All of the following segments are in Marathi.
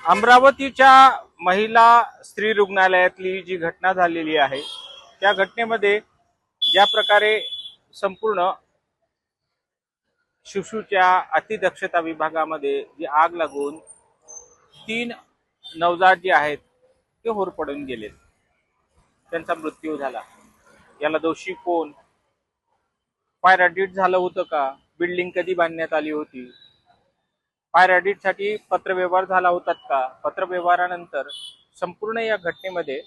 अमरावतीच्या महिला स्त्री रुग्णालयातली जी घटना झालेली आहे त्या घटनेमध्ये ज्या प्रकारे संपूर्ण शिशूच्या अतिदक्षता विभागामध्ये जी आग लागून 3 नवजात जे आहेत ते होरपळून गेलेत, त्यांचा मृत्यू झाला। याला दोषी कोण? फायर ऑडिट झालं होतं का? बिल्डिंग कधी बांधण्यात आली होती? फायर ऑडिटसाठी पत्रव्यवहार झाला होता का? पत्रव्यवहारानंतर संपूर्ण या घटनेमध्ये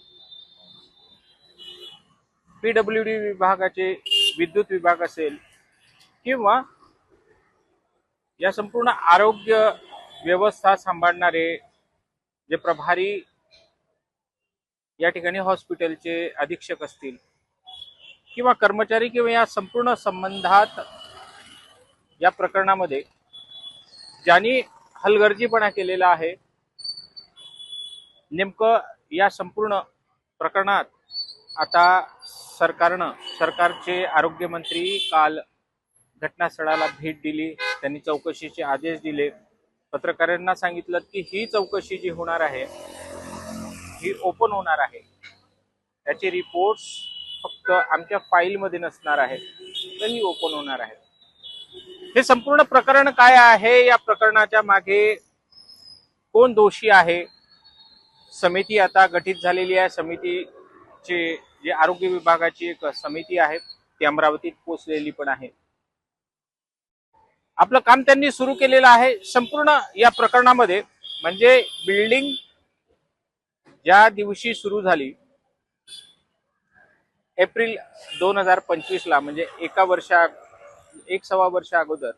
पीडब्ल्यूडी विभागाचे विद्युत विभाग असेल किंवा या संपूर्ण आरोग्य व्यवस्था सांभाळणारे जे प्रभारी या ठिकाणी हॉस्पिटलचे अधीक्षक असतील किंवा कर्मचारी किंवा या संपूर्ण संबंधात या प्रकरणामध्ये ज्यांनी हलगर्जीपणा केलेला आहे, नेमकं या संपूर्ण प्रकरणात आता सरकारचे आरोग्यमंत्री काल घटनास्थळाला भेट दिली, त्यांनी चौकशीचे आदेश दिले। पत्रकारांना सांगितलं की ही चौकशी जी होणार आहे ही ओपन होणार आहे, त्याचे रिपोर्ट्स फक्त आमच्या फाईलमध्ये नसणार आहेत, तर ही ओपन होणार आहे। हे संपूर्ण प्रकरण काय आहे, या प्रकरणाच्या मागे कोण दोषी आहे? समिती आता गठीत झालेली आहे। समितीचे जे आरोग्य विभागाची एक समिती आहे ती अमरावतीत पोहोचलेली पण आहे। आपलं काम त्यांनी सुरू केलेलं आहे। संपूर्ण या प्रकरणामध्ये म्हणजे बिल्डिंग ज्या दिवशी सुरू झाली एप्रिल 2025 ला, म्हणजे एक सव्वा वर्ष अगोदर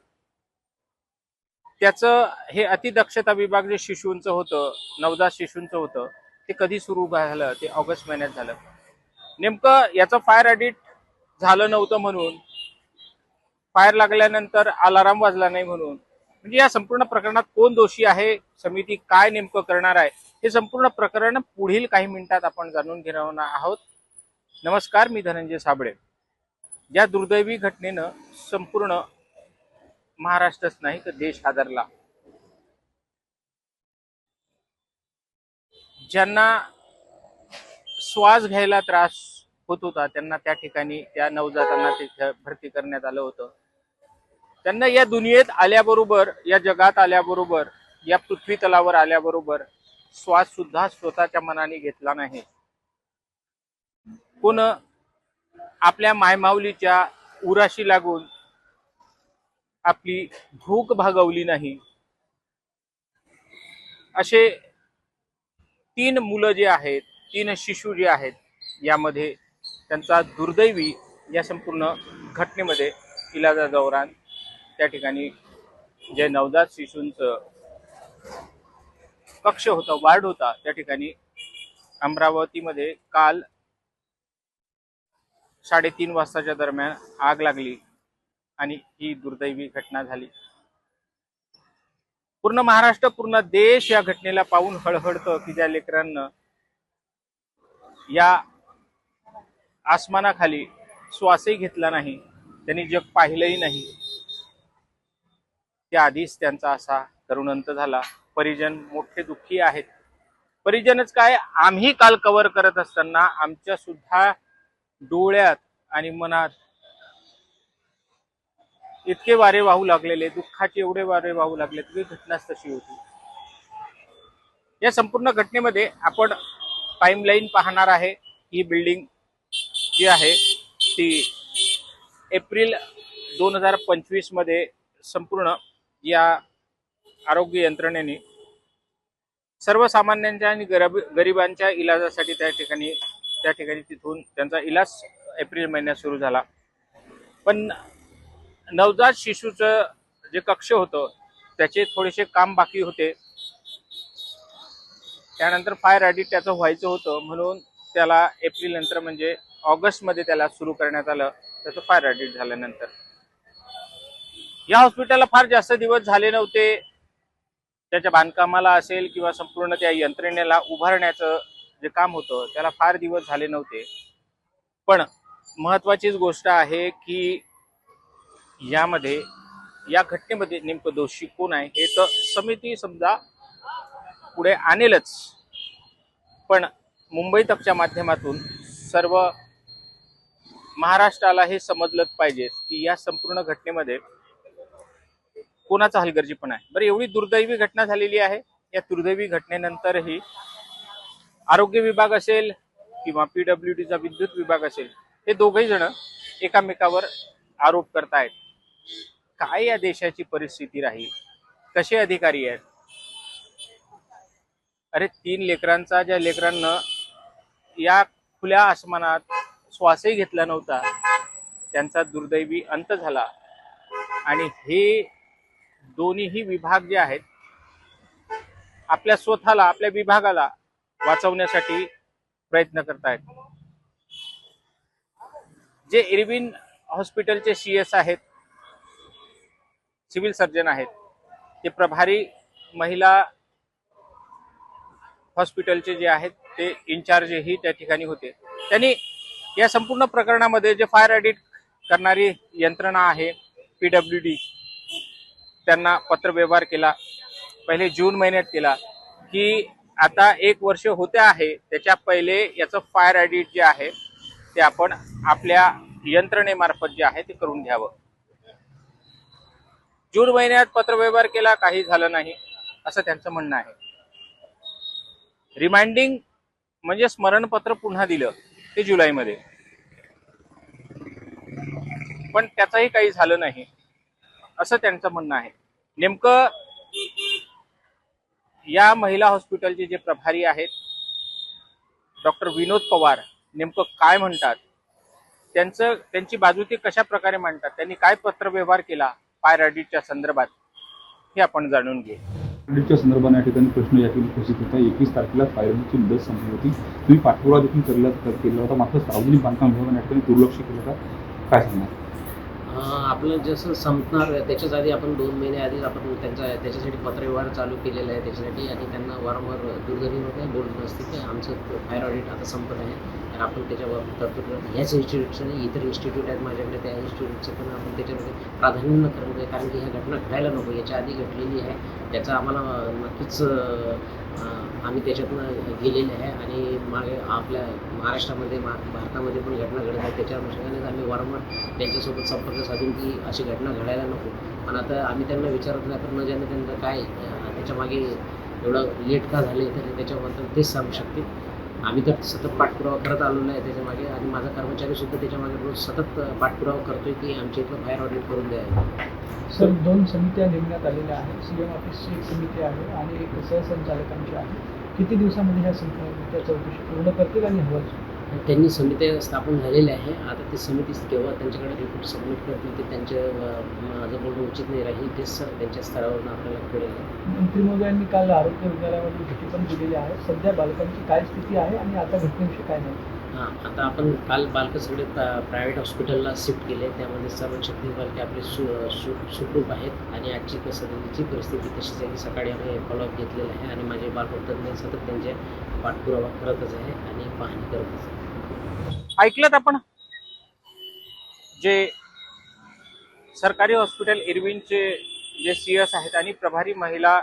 त्याचं हे अतिदक्षता विभाग जे शिशूंचं होतं, नवजात शिशूंचं होतं, ते कधी सुरू झालं? ते ऑगस्ट महिन्यात झालं। नेमकं याचं फायर ऑडिट झालं नव्हतं म्हणून, फायर लागल्यानंतर अलार्म वाजला नाही म्हणून, म्हणजे या संपूर्ण प्रकरणात कोण दोषी आहे, समिती काय नेमकं करणार आहे, हे संपूर्ण प्रकरण पुढील काही मिनिटात आपण जाणून घेणार आहोत। नमस्कार, मी धनंजय साबळे। या दुर्दैवी घटनेनं संपूर्ण महाराष्ट्रच नाही तर देश हादरला। ज्यांना श्वास घ्यायला त्रास होत होता त्यांना त्या ठिकाणी त्या नवजातांना तिथे भरती करण्यात आलं होतं। त्यांना या दुनियेत आल्याबरोबर, या जगात आल्याबरोबर, या पृथ्वी तलावर आल्याबरोबर श्वास सुद्धा स्वतःच्या मनाने घेतला नाही। कोण आपल्या मायमाऊलीच्या उराशी लागून आपली भूक भागवली नाही। असे 3 मुलं जे आहेत, 3 शिशू जे आहेत, यामध्ये त्यांचा दुर्दैवी या संपूर्ण घटनेमध्ये इलाजा दौरान त्या ठिकाणी जे नवजात शिशूंचं कक्ष होता, वार्ड होता, त्या ठिकाणी अमरावतीमध्ये काल 3:30 वाजताच्या दरम्यान आग लागली आणि ही दुर्दैवी घटना झाली। पूर्ण महाराष्ट्र, पूर्ण देश या घटनेला पाहून हळहळतं की ज्या लेकरांना या आसमानाखाली श्वासही घेतला नाही, त्यांनी जग पाहिलंही नाही, त्याआधीच त्यांचा असा करुण अंत झाला। परिजन मोठे दुःखी आहेत। परिजनच काय, आम्ही काल कव्हर करत असताना आमच्या सुद्धा डोळ्यात आणि मनात इतके वारे वाहू लागलेले, दुःखाचे एवढे वारे वाहू लागले की घटनाच तशी होती। या संपूर्ण घटनेमध्ये आपण टाइमलाईन पाहणार आहे। ही बिल्डिंग जी आहे ती एप्रिल 2025 मध्ये संपूर्ण या आरोग्य यंत्रणेने सर्वसामान्यांच्या आणि गरिबांच्या इलाजासाठी त्या ठिकाणी तिथून त्यांचा इलाज एप्रिल महिन्यात सुरू झाला। पण नवजात शिशूचं जे कक्ष होतं त्याचे थोडेसे काम बाकी होते, त्यानंतर फायर ऑडिट त्याचं व्हायचं होतं, म्हणून त्याला एप्रिल नंतर म्हणजे ऑगस्ट मध्ये त्याला सुरू करण्यात आलं। त्याचं फायर ऑडिट झाल्यानंतर या हॉस्पिटलला फार जास्त दिवस झाले नव्हते, त्याच्या बांधकामाला असेल किंवा संपूर्ण त्या यंत्रणेला उभारण्याचं जे काम होतं त्याला फार दिवस झाले नव्हते। पण महत्त्वाचीच गोष्ट आहे की या घटनेमध्ये नेमकं दोषी कोण आहे हे तर समिती समजा पुढे आणेलच, पण मुंबई तकच्या माध्यमातून सर्व महाराष्ट्राला हे समजलंच पाहिजे की या संपूर्ण घटनेमध्ये कोणाचा हलगर्जीपणा आहे. बरं, एवढी दुर्दैवी घटना झालेली आहे. या दुर्दैवी घटनेनंतरही आरोग्य विभाग असेल किंवा PWDचा विद्युत विभाग असेल, हे दोघही जण एकामेकावर आरोप करतायत. काय या देशाची परिस्थिती राहील, कसे अधिकारी आहेत. अरे 3 लेकरांचा, ज्या लेकरांना या खुल्या आसमानात श्वासही घेतला नव्हता, त्यांचा दुर्दैवी अंत झाला. आणि हे दोन्हीही विभाग जे आहेत आपल्या स्वतःला, आपल्या विभागाला वाचवण्यासाठी प्रयत्न करतायत. जे इरविन हॉस्पिटलचे CS आहेत, सिव्हिल सर्जन आहेत, ते प्रभारी महिला हॉस्पिटलचे जे आहेत ते इन्चार्जही त्या ठिकाणी होते. त्यांनी या संपूर्ण प्रकरणामध्ये जे फायर ऑडिट करणारी यंत्रणा आहे PWD, त्यांना पत्रव्यवहार केला. पहिले जून महिन्यात केला की आता 1 वर्ष होते आहे, त्याच्या पहिले याचं फायर ऑडिट जे आहे ते आपण आपल्या यंत्रणेमार्फत जे आहे ते करून घ्यावं. जून महिन्यात पत्रव्यवहार केला, काही झालं नाही असं त्यांचं म्हणणं आहे. रिमाइंडिंग म्हणजे स्मरणपत्र पुन्हा दिलं ते जुलैमध्ये, पण त्याचंही काही झालं नाही असं त्यांचं म्हणणं आहे. नेमकं या महिला हॉस्पिटलचे जे प्रभारी आहेत डॉक्टर विनोद पवार नेमकं काय म्हणतात, त्यांची बाजू ते कशा प्रकारे मांडतात, त्यांनी काय पत्रव्यवहार केला फायर ऑडिटच्या संदर्भात, हे आपण जाणून घेऊ. ऑडिटच्या संदर्भाने या ठिकाणी प्रश्न या ठिकाणी उपस्थित होता. 21 तारखेला फायर ऑडिटची मुदत संपली होती. तुम्ही पाठपुरावा देखील केला होता, मात्र सार्वजनिक बांधकाम विभागाने या ठिकाणी दुर्लक्ष केलं होतं. काय सांगणार? आपलं जसं संपणार त्याच्याच आधी आपण 2 महिने आधीच आपण त्याच्यासाठी पत्रव्यवहार चालू केलेला आहे त्याच्यासाठी. आणि त्यांना वारंवार दुर्दैवीमध्ये बोलत असते की आमचं फायर ऑडिट आता संपत आहे, तर आपण त्याच्यावर तरतूद ह्याच इन्स्टिट्यूटचं नाही, इतर इन्स्टिट्यूट आहेत माझ्याकडे, त्या इन्स्टिट्यूटचं पण आपण त्याच्यामध्ये प्राधान्य न करणं आहे. कारण की ह्या घटना घडायला नको, याच्या आधी घडलेली आहे, त्याचा आम्हाला नक्कीच आम्ही त्याच्यातनं गेलेले आहे. आणि मागे आपल्या महाराष्ट्रामध्ये भारतामध्ये पण घटना घडत आहेत, त्याच्या अनुषंगानेच आम्ही वारंवार त्यांच्यासोबत संपर्क साधून की अशी घटना घडायला नको. पण आता आम्ही त्यांना विचारत नाही, तर न जाणे त्यांचं काय त्याच्यामागे एवढं लेट का झाले तर त्याच्याबद्दल तेच सांगू शकते. आम्ही तर सतत पाठपुरावा करत आलेलो आहे त्याच्यामागे, आणि माझा कर्मचारीसुद्धा त्याच्यामागे रोज सतत पाठपुरावा करतोय की आमच्या इथलं फायर ऑडिट करून द्यायला. सर 2 समित्या नेमण्यात आलेल्या आहेत. CM ऑफिसची एक समिती आहे आणि एक सहसंचालकांची आहे. किती दिवसामध्ये ह्या समित्या चौकशी पूर्ण करतील आणि हवं? त्यांनी समित्या स्थापन झालेल्या आहे. आता ती समिती केव्हा त्यांच्याकडे रिपोर्ट सबमिट करतील ते त्यांचं माझं बोलणं उचित नाही राहील, तेच सर त्यांच्या स्तरावरून आपल्याला कळेल. मंत्री महोदयांनी काल आरोग्य विद्यालयामध्ये भेटी पण दिलेली आहे. सध्या बालकांची काय स्थिती आहे आणि आता घटनेविषयी काय नाही? आता आपण काल बालकं सगळे प्रायव्हेट हॉस्पिटलला शिफ्ट केले, त्यामध्ये सर्व 36 बालके आपले सुखरूप आहेत. आणि आजची सध्याची परिस्थिती तशीच आहे की सकाळी आम्ही फॉलोअप घेतलेला आहे आणि माझे बालतज्ञ सतत त्यांचे पाठपुरावा करतच आहे आणि पाहणी करतच आहे. ऐकलं आपण जे सरकारी हॉस्पिटल इरविनचे जे CS आहेत आणि प्रभारी महिला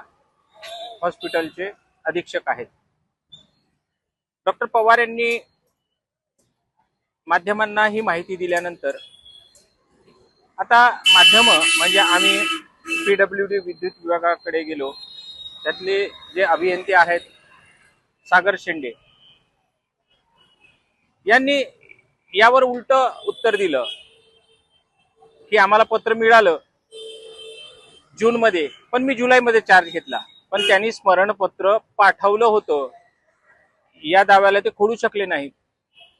हॉस्पिटलचे अधीक्षक आहेत. डॉक्टर पवार यांनी माध्यमांना ही माहिती दिल्यानंतर आता माध्यम म्हणजे आम्ही PWD विद्युत विभागाकडे गेलो. त्यातले जे अभियंते आहेत सागर शेंडे यांनी यावर उलट उत्तर दिलं की आम्हाला पत्र मिळालं जूनमध्ये, पण मी जुलैमध्ये चार्ज घेतला. पण त्यांनी स्मरणपत्र पाठवलं होतं, या दाव्याला ते खोडू शकले नाहीत.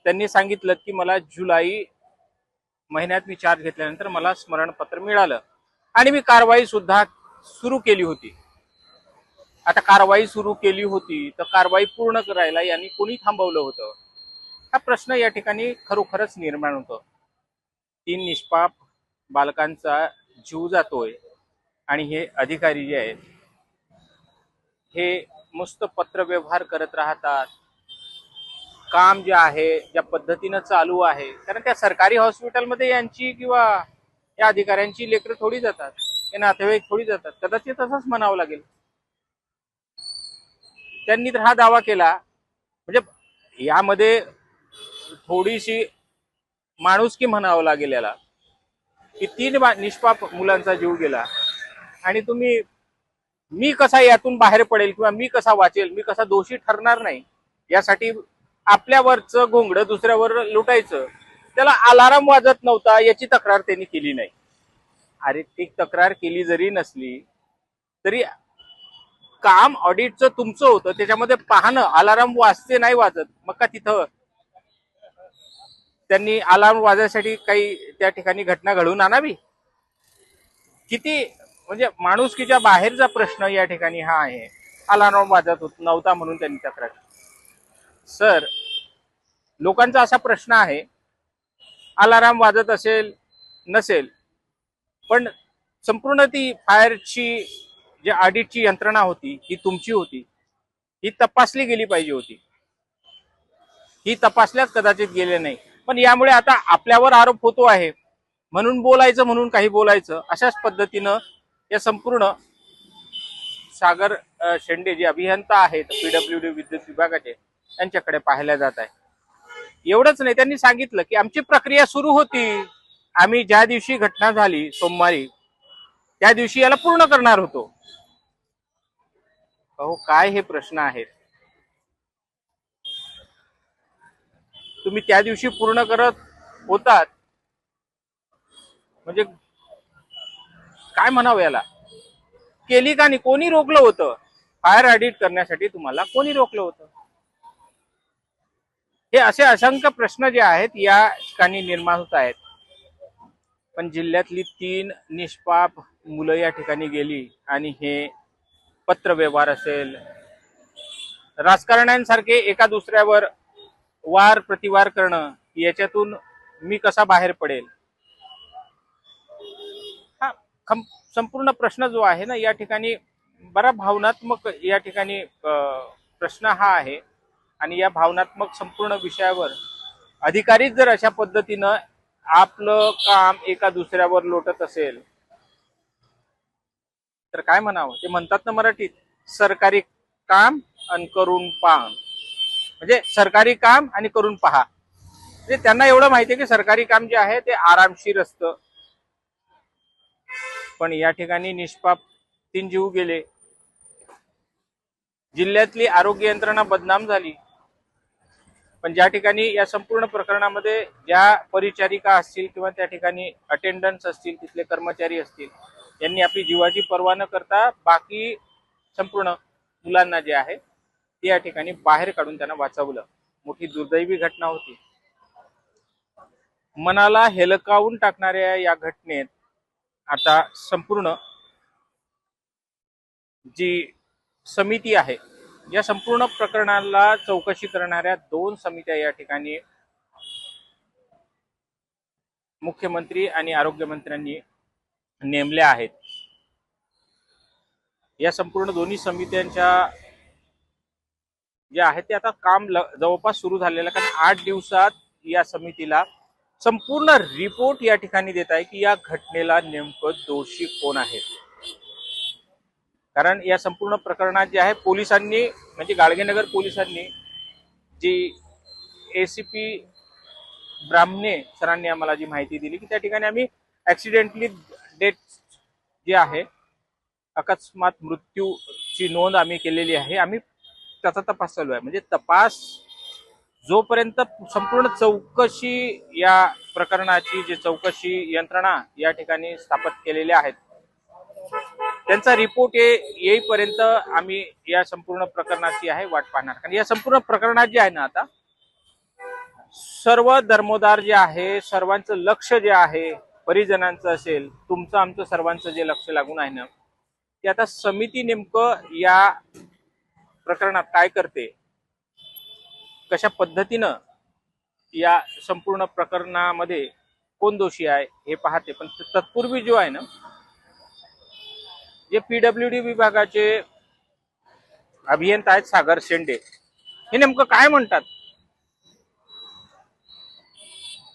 त्यांनी सांगितलं की मला जुलै महिन्यात मी चार्ज घेतल्यानंतर मला स्मरणपत्र मिळालं आणि मी कारवाई सुद्धा सुरू केली होती. आता कारवाई सुरू केली होती तर कारवाई पूर्ण करायला यांनी कोणी थांबवलं होतं, हा प्रश्न या ठिकाणी खरोखरच निर्माण होतो. 3 निष्पाप बालकांचा जीव जातोय आणि हे अधिकारी जे आहेत हे नुसतं पत्रव्यवहार करत राहतात. काम जे आहे ज्या पद्धतीनं चालू आहे, कारण त्या सरकारी हॉस्पिटलमध्ये यांची किंवा या अधिकाऱ्यांची लेकरं थोडी जातात, हे नातेवाईक थोडी जातात, कदाचित असंच म्हणावं लागेल. त्यांनी तर हा दावा केला. म्हणजे यामध्ये थोडीशी माणुसकी म्हणावं लागेल याला, की 3 निष्पाप मुलांचा जीव गेला आणि तुम्ही मी कसा यातून बाहेर पडेल किंवा मी कसा वाचेल, मी कसा दोषी ठरणार नाही यासाठी आपल्यावरचं घोंगडं दुसऱ्यावर लुटायचं. त्याला अलाराम वाजत नव्हता याची तक्रार त्यांनी केली नाही. अरे ती तक्रार केली जरी नसली तरी काम ऑडिटचं तुमचं होतं, त्याच्यामध्ये पाहणं अलाराम वाजते नाही वाजत, मग का तिथं त्यांनी अलार्म वाजवायसाठी काही त्या ठिकाणी घटना घडवून आणावी? किती म्हणजे माणुसकीच्या बाहेरचा प्रश्न या ठिकाणी हा आहे. अलार्म वाजत नव्हता म्हणून त्यांनी तक्रार. सर, लोकांचा असा प्रश्न आहे, अलार्म वाजत असेल नसेल पण संपूर्ण ती फायरची जी ऑडिटची यंत्रणा होती ही तुमची होती, ही तपासली गेली पाहिजे होती. ही तपासल्याच कदाचित गेले नाही. पण यामुळे आता आपल्यावर आरोप होतो आहे म्हणून बोलायचं, म्हणून काही बोलायचं, अशाच पद्धतीनं या संपूर्ण सागर शेंडे जे अभियंता आहेत पीडब्ल्यूडी विद्युत विभागाचे त्यांच्याकडे पाहायला जात आहे. एवढंच नाही, त्यांनी सांगितलं की आमची प्रक्रिया सुरू होती, आम्ही ज्या दिवशी घटना झाली सोमवारी त्या दिवशी याला पूर्ण करणार होतो. अहो काय हे प्रश्न आहेत? तुम्ही त्या दिवशी पूर्ण करत होतात म्हणजे काय म्हणावं याला? केली का नाही? कोणी रोखलं होतं? फायर ऑडिट करण्यासाठी तुम्हाला कोणी रोखलं होतं? हे असे असंख्य प्रश्न जे आहेत या ठिकाणी निर्माण होत आहेत. पण जिल्ह्यातली 3 निष्पाप मुलं या ठिकाणी गेली आणि हे पत्रव्यवहार असेल, राजकारण्यांसारखे एका दुसऱ्यावर वार प्रतिवार करणं, याच्यातून मी कसा बाहेर पडेल, हा संपूर्ण प्रश्न जो आहे ना या ठिकाणी बरा भावनात्मक या ठिकाणी प्रश्न हा आहे. आणि या भावनात्मक संपूर्ण विषयावर अधिकारीच जर अशा पद्धतीनं आपलं काम एका दुसऱ्यावर लोटत असेल तर काय म्हणावं? ते म्हणतात ना मराठीत, सरकारी काम आणि करून पाहा. म्हणजे सरकारी काम आणि करून पहा. म्हणजे त्यांना एवढं माहितीये की सरकारी काम जे आहे ते आरामशीर असतं. पण या ठिकाणी निष्पाप 3 जीव गेले. जिल्ह्यातली आरोग्य यंत्रणा बदनाम झाली. पण ज्या ठिकाणी या संपूर्ण प्रकरणामध्ये ज्या परिचारिका असतील किंवा त्या ठिकाणी अटेंडन्स असतील, तिथले कर्मचारी असतील, यांनी आपली जीवाची पर्वा न करता बाकी संपूर्ण मुलांना जे आहे ते या ठिकाणी बाहेर काढून त्यांना वाचवलं. मोठी दुर्दैवी घटना होती. मनाला हेलकावून टाकणाऱ्या या घटनेत आता संपूर्ण जी समिती आहे या संपूर्ण प्रकरणाला चौकशी करणाऱ्या 2 समित्या या ठिकाणी मुख्यमंत्री आणि आरोग्यमंत्र्यांनी नेमल्या आहेत. या संपूर्ण दोन्ही समित्यांच्या जे आहे ते आता काम जवळपास सुरू झालेलं आहे. कारण 8 दिवसात या समितीला संपूर्ण रिपोर्ट या ठिकाणी देत आहे की या घटनेला नेमकं दोषी कोण आहे. कारण या संपूर्ण प्रकरणात जे आहे पोलिसांनी म्हणजे गाडगेनगर पोलिसांनी जी ACP ब्राह्मणे सरांनी आम्हाला जी माहिती दिली की त्या ठिकाणी आम्ही ऍक्सिडेंटली डेथ जे आहे अकस्मात मृत्यूची नोंद आम्ही केलेली आहे. आम्ही त्याचा तपास चालू आहे. म्हणजे तपास जोपर्यंत संपूर्ण चौकशी या प्रकरणाची जी चौकशी यंत्रणा या ठिकाणी स्थापित केलेल्या आहेत त्यांचा रिपोर्ट येईपर्यंत आम्ही या संपूर्ण प्रकरणाची आहे वाट पाहणार. कारण या संपूर्ण प्रकरणात जे आहे ना आता सर्व धर्मोदार जे आहे, सर्वांचं लक्ष जे आहे, परिजनांचं असेल, तुमचं आमचं सर्वांचं जे लक्ष लागून आहे ना ते आता समिती नेमकं या प्रकरणात काय करते, कशा पद्धतीनं या संपूर्ण प्रकरणामध्ये कोण दोषी आहे हे पाहते. पण तत्पूर्वी जो आहे ना जे PWD विभागाचे अभियंता आहेत सागर शेंडे हे नेमकं काय म्हणतात,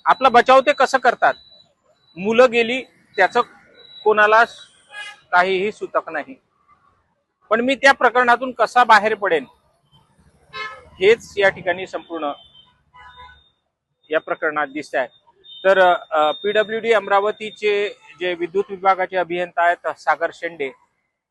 आपला बचाव ते कसं करतात. मुलं गेली त्याचं कोणाला काहीही सुतक नाही, पण मी त्या प्रकरणातून कसा बाहेर पडेन हेच या ठिकाणी संपूर्ण या प्रकरणात दिसत आहे. तर PWD अमरावतीचे जे विद्युत विभागाचे अभियंता आहेत सागर शेंडे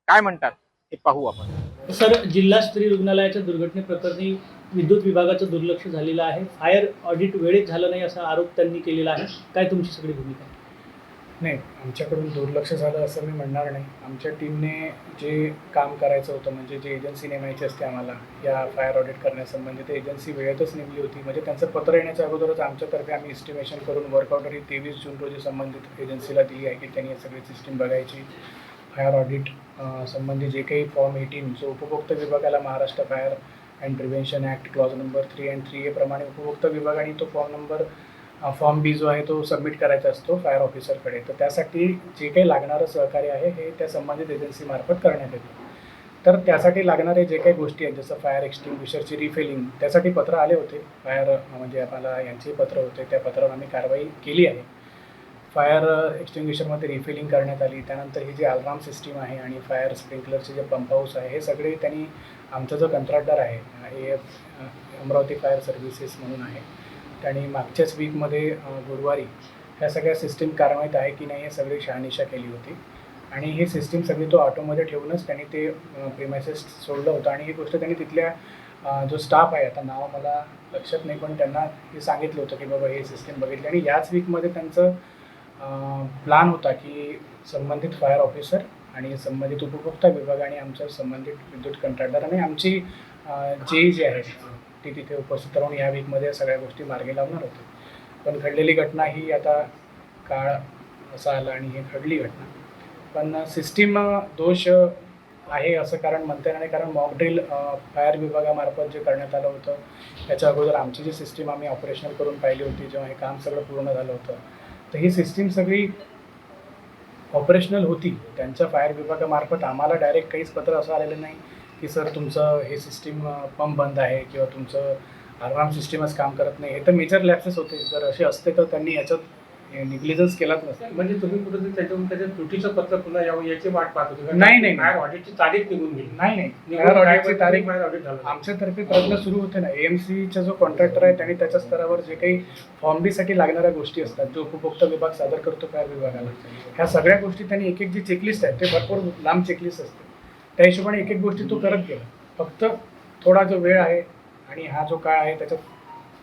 काय म्हणतात हे पाहू आपण. सर, जिल्हा स्त्री रुग्णालयाच्या दुर्घटनेप्रकरणी विद्युत विभागाचं दुर्लक्ष झालेलं आहे. फायर ऑडिट वेळेत झालं नाही असा आरोप त्यांनी केलेला आहे. काय तुमची सगळी भूमिका आहे? नाही, आमच्याकडून दुर्लक्ष झालं असं मी म्हणणार नाही. आमच्या टीमने जे काम करायचं होतं, म्हणजे जे एजन्सी नेमायची असते आम्हाला या फायर ऑडिट करण्यासंबंधी, ते एजन्सी वेळेतच नेमली होती. म्हणजे त्यांचं पत्र येण्याच्या अगोदरच आमच्यातर्फे आम्ही एस्टिमेशन करून वर्क ऑर्डर ही 23 जून रोजी संबंधित एजन्सीला दिली आहे की त्यांनी ही सगळी सिस्टीम बघायची. फायर ऑडिट संबंधी जे काही फॉर्म 18 जो उपभोक्ता विभागाला Maharashtra fire and prevention act clause number 3 and 3A प्रमाणे उपभोक्ता विभागाने तो फॉर्म बी जो आहे तो सबमिट करायचा असतो फायर ऑफिसरकडे. तर त्यासाठी जे काही लागणारं सहकार्य आहे हे त्या संबंधित एजन्सीमार्फत करण्यात येते. तर त्यासाठी लागणारे जे काही गोष्टी आहेत, जसं फायर एक्स्टिंग्विशरची रिफिलिंग, त्यासाठी पत्र आले होते. फायर म्हणजे आम्हाला यांचे पत्र होते, त्या पत्रावर आम्ही कारवाई केली आहे. फायर एक्स्टिंग्विशरमध्ये रिफिलिंग करण्यात आली. त्यानंतर ही जी अलार्म सिस्टीम आहे आणि फायर स्प्रिंकलरचे जे पंप हाऊस आहे, हे सगळे त्यांनी, आमचा जो कंत्राटदार आहे AF अमरावती फायर सर्व्हिसेस म्हणून आहे, त्यांनी मागच्याच वीकमध्ये गुरुवारी ह्या सगळ्या सिस्टीम कारवाईत आहे की नाही हे सगळी शहानिशा केली होती. आणि ही सिस्टीम सगळी तो ऑटोमध्ये ठेवूनच त्यांनी ते प्रिमायसेस सोडलं होतं. आणि ही गोष्ट त्यांनी तिथल्या जो स्टाफ आहे, आता नाव मला लक्षात नाही, पण त्यांना हे सांगितलं होतं की बाबा हे सिस्टीम बघितली. आणि याच वीकमध्ये त्यांचं प्लान होता की संबंधित फायर ऑफिसर आणि संबंधित उपभोक्ता विभाग आणि आमच्या संबंधित विद्युत कंत्राटदार आणि आमची जे आहे ती तिथे उपस्थित राहून या वीकमध्ये सगळ्या गोष्टी मार्गी लावणार होते. पण घडलेली घटना ही आता काळ असा आला आणि ही घडली घटना. पण सिस्टीम दोष आहे असं कारण म्हणता येणार नाही, कारण मॉकड्रिल फायर विभागामार्फत जे करण्यात आलं होतं त्याच्या अगोदर आमची जी सिस्टीम आम्ही ऑपरेशनल करून पाहिली होती जेव्हा हे काम सगळं पूर्ण झालं होतं, तर ही सिस्टीम सगळी ऑपरेशनल होती. त्यांच्या फायर विभागामार्फत आम्हाला डायरेक्ट काहीच पत्र असं आलेलं नाही की सर तुमचं हे सिस्टीम पंप बंद आहे किंवा तुमचं अलार्म सिस्टीमच काम करत नाही. हे तर मेजर लॅप्सेस होते. जर असे असते तर त्यांनी याच्यात निग्लिजन्स केलाच नसता. म्हणजे तुम्ही कुठेतरी त्याच्या त्रुटीचं पत्र पुन्हा यावं याची वाट पाहत होते का? नाही. फायर ऑडिटची तारीख निघून गेली. नाही. निघून फायर काय ऑडिटची तारीख फायर ऑडिट झालं. आमच्यातर्फे प्रयत्न सुरू होते ना. AMCचा जो कॉन्ट्रॅक्टर आहे त्यांनी त्याच्या स्तरावर जे काही फॉर्म बीसाठी लागणाऱ्या गोष्टी असतात, जो उपभोक्ता विभाग सादर करतो फायर विभागाला, ह्या सगळ्या गोष्टी त्यांनी एक जी चेकलिस्ट आहे ते भरपूर लांब चेकलिस्ट असते, त्या हिशोबाने एक गोष्टी तो करत गेला. फक्त थोडा जो वेळ आहे आणि हा जो काळ आहे त्याच्यात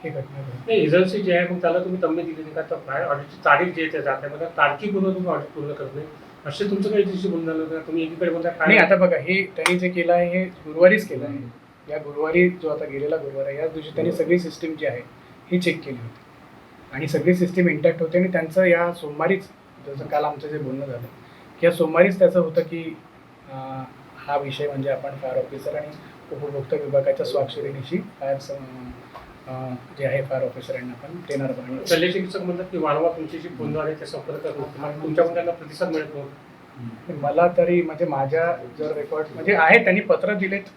हे घटना घडली. नाही, एजन्सी जे आहे मग त्याला तुम्ही तंबी दिली नाही का? तर फायर ऑडिटची तारीख जे आहे जाते मग तारखीपूर्व तुम्ही ऑडिट पूर्ण करत नाही असे तुमचं काही एजन्सी बोलून झालं का? तुम्ही एकीकडे म्हणता नाही, आता बघा हे त्यांनी जे केलं आहे हे गुरुवारीच केलं आहे. या गुरुवारी जो आता गेलेला गुरुवार आहे याच दिवशी त्यांनी सगळी सिस्टीम जी आहे ही चेक केली होती आणि सगळी सिस्टीम इंटॅक्ट होते. आणि त्यांचं या सोमवारीच, जसं काल आमचं जे बोलणं झालं की या सोमवारीच त्याचं होतं की हा विषय म्हणजे आपण फायर ऑफिसर आणि उपभोक्ता विभागाच्या स्वाक्षरीनिशी फायर जे आहे फायर ऑफिसर यांना पण देणार बघा. शल्य चिकित्सक म्हणतात की वारंवार तुमच्याशी फोनद्वारे ते संपर्क करतात, तुमच्याकडून त्यांना प्रतिसाद मिळत नव्हता. मला तरी म्हणजे माझ्या जर रेकॉर्ड म्हणजे आहे, त्यांनी पत्र दिलेत.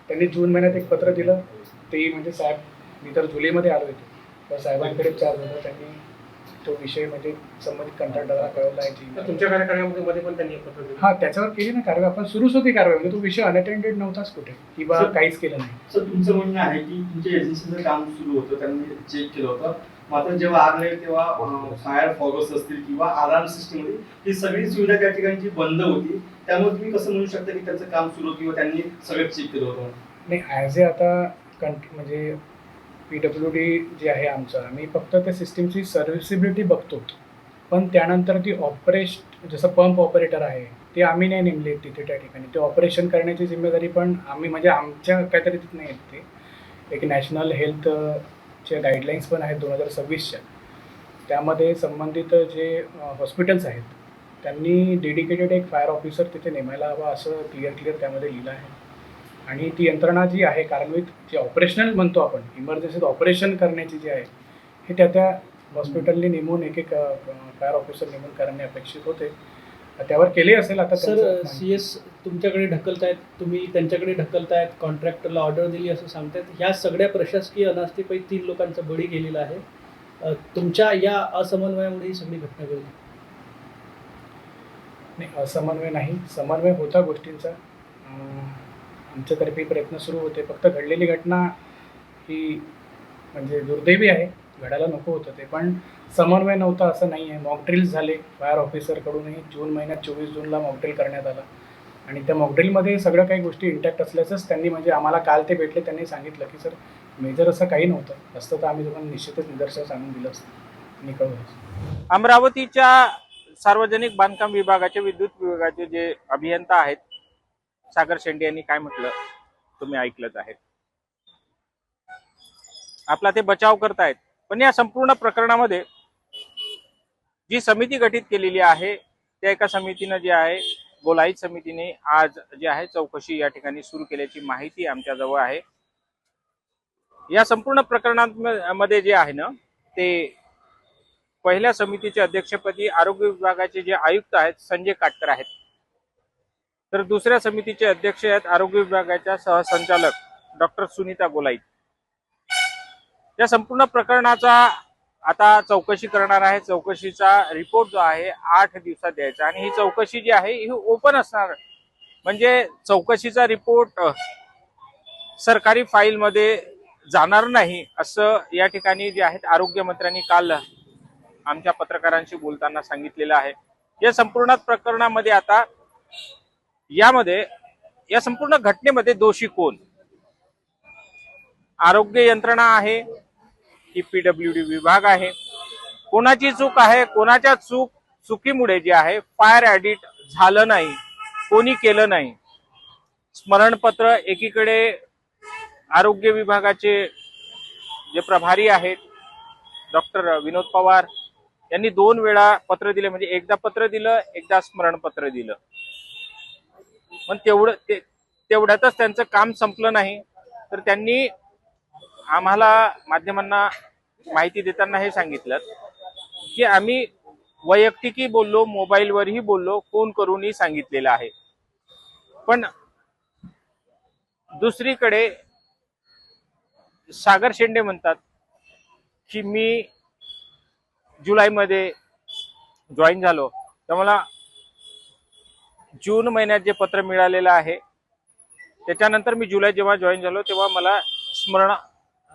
त्यांनी जून महिन्यात एक पत्र दिलं ते म्हणजे साहेब, मी तर जुलैमध्ये आलो होतो, तर साहेबांकडे चार्ज होता. त्यांनी तो विषय म्हणजे संबंधित कंत्राटदाराला कळवला आहे तर तुमच्या कार्यक्रमामध्ये पण त्यांनी एक पत्र दिलं. हां, त्याच्यावर केली ना कारवाई. आपण सुरूच होती कारवाई. म्हणजे तो विषय अनअटेंडेड नव्हताच कुठे किंवा काहीच केलं नाही. सर, तुमचं म्हणणं आहे की तुमच्या एजन्सीचं काम सुरू होतं, त्यांनी चेक केलं होतं, मात्र जेव्हा आग लागली तेव्हा फायर फॉगर्स असतील किंवा अलार्म सिस्टीम होती, ही सगळी सुविधा त्या ठिकाणची बंद होती. त्यामुळे तुम्ही कसं म्हणू शकता की त्यांचं काम सुरू होतं किंवा त्यांनी सगळं चेक केलं होतं? नाही, ॲज ए आता म्हणजे PWD जे आहे आमचं, आम्ही फक्त त्या सिस्टीमची सर्व्हिसिबिलिटी बघतो. पण त्यानंतर ती जसं पंप ऑपरेटर आहे ते आम्ही नाही नेमले तिथे त्या ठिकाणी. ते ऑपरेशन करण्याची जिम्मेदारी पण आम्ही म्हणजे आमच्या काहीतरी तिथे नाही आहेत. ते एक नॅशनल हेल्थचे गाईडलाईन्स पण आहेत 2026च्या. त्यामध्ये संबंधित जे हॉस्पिटल्स आहेत त्यांनी डेडिकेटेड एक फायर ऑफिसर तिथे नेमायला हवा असं क्लिअर त्यामध्ये लिहिलं आहे. आणि ती यंत्रणा जी आहे कार्मिक, जे ऑपरेशनल म्हणतो आपण, इमर्जन्सीत ऑपरेशन करण्याची जी आहे हे त्या हॉस्पिटलनी नेमून एक फायर ऑफिसर नेमून करणे अपेक्षित होते. त्यावर केले असेल. आता सर, CS तुमच्याकडे ढकलतायत, तुम्ही त्यांच्याकडे ढकलतायत, कॉन्ट्रॅक्टरला ऑर्डर दिली असं सांगतायत. ह्या सगळ्या प्रशासकीय अनास्थेपैकी 3 लोकांचा बळी गेलेला आहे. तुमच्या या असमन्वयामुळे ही सगळी घटना घडली. नाही, असमन्वय नाही, समन्वय होता गोष्टींचा. आमच्यातर्फे प्रयत्न सुरू होते. फक्त घडलेली घटना ही म्हणजे दुर्दैवी आहे, घडायला नको होतं ते, पण समन्वय नव्हता असं नाही आहे. मॉकड्रिल्स झाले फायर ऑफिसरकडूनही जून महिन्यात 24 जूनला मॉकड्रिल करण्यात आला आणि त्या मॉकड्रिलमध्ये सगळ्या काही गोष्टी इंटॅक्ट असल्याचंच त्यांनी म्हणजे आम्हाला काल ते भेटले, त्यांनी सांगितलं की सर मेजर असं काही नव्हतं, असतं तर आम्ही दोघांना निश्चितच निदर्शनास आणून दिलं असतं, निकळलं असतं. अमरावतीच्या सार्वजनिक बांधकाम विभागाचे विद्युत विभागाचे जे अभियंता आहेत सागर शेंडे यांनी काय म्हटलं तुम्ही ऐकलंच आहे. आपला ते बचाव करतायत, पण या संपूर्ण प्रकरणामध्ये जी समिती गठीत केलेली आहे त्या एका समितीनं जे आहे गोलाईत समितीने आज जे आहे चौकशी या ठिकाणी सुरू केल्याची माहिती आमच्या जवळ आहे. या संपूर्ण प्रकरणामध्ये जे आहे ना ते पहिल्या समितीच्या अध्यक्षपदी आरोग्य विभागाचे जे आयुक्त आहेत संजय काटकर आहेत, तर दुसऱ्या समितीचे अध्यक्ष आहेत आरोग्य विभागाच्या सहसंचालक डॉक्टर सुनीता गोलाईत. या संपूर्ण प्रकरणाचा आता चौकशी करणार आहे. चौकशीचा रिपोर्ट जो आहे 8 दिवसात द्यायचा आणि ही चौकशी जी आहे ही ओपन असणार, म्हणजे चौकशीचा रिपोर्ट सरकारी फाईल मध्ये जाणार नाही असं या ठिकाणी जे आहेत आरोग्य मंत्र्यांनी काल आमच्या पत्रकारांशी बोलताना सांगितलेलं आहे. या संपूर्ण प्रकरणामध्ये आता या संपूर्ण घटनेमध्ये दोषी कोण, आरोग्य यंत्रणा आहे की पीडब्ल्यूडी विभाग आहे, कोणाची चूक आहे, कोणाच्या चुकीमुळे जे आहे फायर ऑडिट झालं नाही, कोणी केलं नाही. स्मरणपत्र एकीकडे आरोग्य विभागाचे जे प्रभारी आहेत डॉक्टर विनोद पवार यांनी 2 वेळा पत्र दिले, म्हणजे एकदा पत्र दिलं एकदा स्मरणपत्र दिलं, पण तेवढ्यातच त्यांचं काम संपलं नाही. तर त्यांनी आम्हाला माध्यमांना माहिती देताना हे सांगितलं की आम्ही वैयक्तिकही बोललो, मोबाईलवरही बोललो, फोन करूनही सांगितलेलं आहे. पण दुसरीकडे सागर शेंडे म्हणतात की मी जुलैमध्ये जॉईन झालो, तर मला जून महिन्यात जे पत्र मिळालेलं आहे त्याच्यानंतर मी जुलै जेव्हा जॉईन झालो तेव्हा मला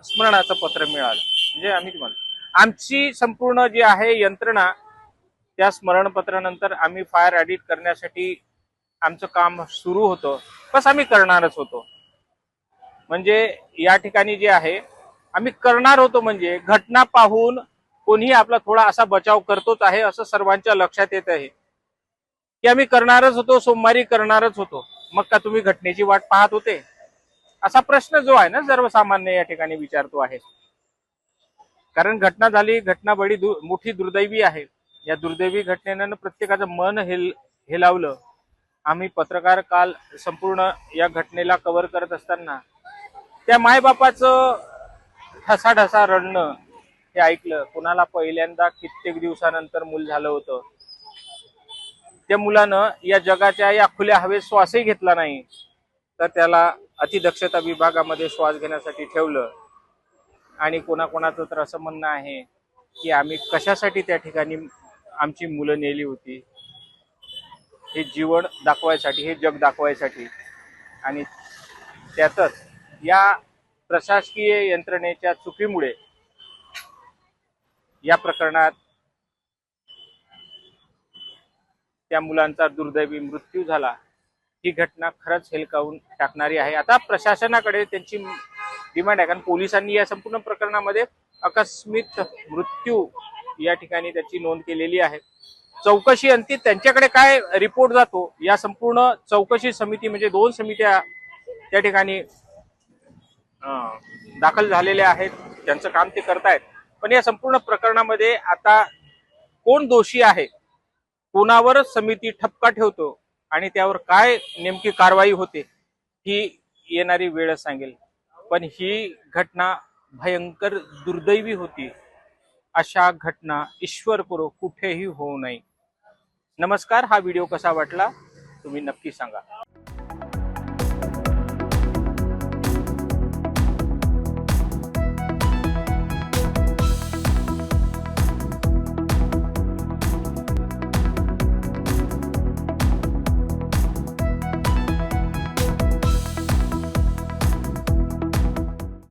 स्मरणाचं पत्र मिळालं. म्हणजे आमची संपूर्ण जी आहे यंत्रणा त्या स्मरणपत्रानंतर आम्ही फायर ऑडिट करण्यासाठी आमचं काम सुरू होतं, बस आम्ही करणारच होतो. म्हणजे या ठिकाणी जे आहे आम्ही करणार होतो, म्हणजे घटना पाहून कोणीही आपला थोडा असा बचाव करतोच आहे असं सर्वांच्या लक्षात येत आहे की आम्ही करणारच होतो, सोमवारी करणारच होतो. मग का तुम्ही घटनेची वाट पाहत होते, असा प्रश्न जो आहे ना सर्वसामान्य या ठिकाणी विचारतो आहे. कारण घटना झाली, घटना मोठी दुर्दैवी आहे. या दुर्दैवी घटनेनं प्रत्येकाचं मन हेलावलं. आम्ही पत्रकार काल संपूर्ण या घटनेला कव्हर करत असताना त्या मायबापाचं ढसाढसा रडणं हे ऐकलं. कुणाला पहिल्यांदा कित्येक दिवसानंतर मूल झालं होतं, त्या मुलानं या जगाच्या या खुल्या हवेत श्वासही घेतला नाही, तर त्याला अतिदक्षता विभागामध्ये श्वास घेण्यासाठी ठेवलं. आणि कोणाकोणाचं तर असं म्हणणं आहे की आम्ही कशासाठी त्या ठिकाणी आमची मुलं नेली होती, हे जीवन दाखवायसाठी, हे जग दाखवायसाठी. आणि त्यातच या प्रशासकीय यंत्रणेच्या चुकीमुळे या प्रकरणात त्या मुलांचा दुर्दैवी मृत्यू झाला. ही घटना खरंच हेलकावून टाकणारी आहे. आता प्रशासनाकडे त्यांची डिमांड आहे, कारण पोलिसांनी या संपूर्ण प्रकरणामध्ये आकस्मिक मृत्यू या ठिकाणी त्याची नोंद केलेली आहे. चौकशी अंती त्यांच्याकडे काय रिपोर्ट जातो, या संपूर्ण चौकशी समिती म्हणजे 2 समित्या त्या ठिकाणी दाखल झालेल्या आहेत, त्यांचं काम ते करतायत. पण या संपूर्ण प्रकरणामध्ये आता कोण दोषी आहे, कोणावर समिती ठपका ठेवतो आणि त्यावर काय नेमकी कारवाई होते ही येणारी वेळ सांगेल. पण ही घटना भयंकर दुर्दैवी होती. अशा घटना ईश्वर करो कुठेही होऊ नये. नमस्कार. हा व्हिडिओ कसा वाटला तुम्ही नक्की सांगा.